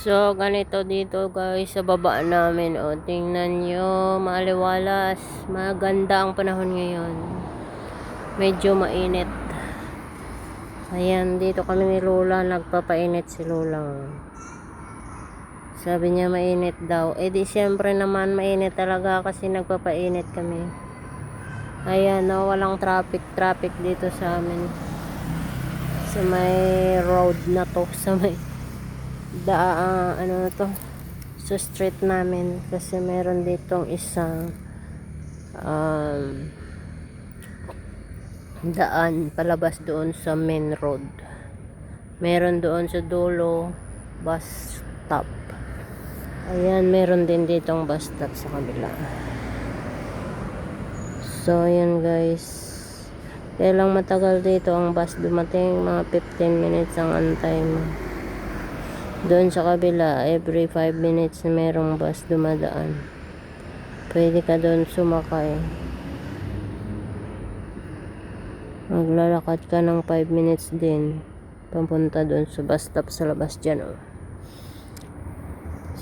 So, ganito dito guys, sa baba namin. O, tingnan nyo, maliwalas. Maganda ang panahon ngayon. Medyo mainit. Ayan, dito kami ni Lola. Nagpapainit si Lola. Sabi niya mainit daw. Eh di syempre naman mainit talaga kasi nagpapainit kami. Ayan, no, walang traffic dito sa amin. Sa may road na to. Sa may ano to, sa street namin, kasi meron ditong isang daan palabas doon sa main road. Meron doon sa dulo bus stop. Ayan, meron din ditong bus stop sa kabila. So ayan guys, kaya lang matagal dito ang bus dumating, mga 15 minutes ang antay mo. Doon sa kabila, every 5 minutes na merong bus dumadaan. Pwede ka doon sumakay. Maglalakad ka ng 5 minutes din. Papunta doon sa bus stop sa labas dyan. Oh.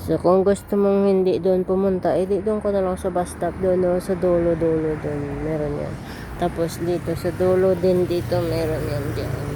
So kung gusto mong hindi doon pumunta, edi doon ko na lang sa bus stop doon, oh, sa dulo doon. Meron yan. Tapos dito sa dulo din dito meron yan dyan.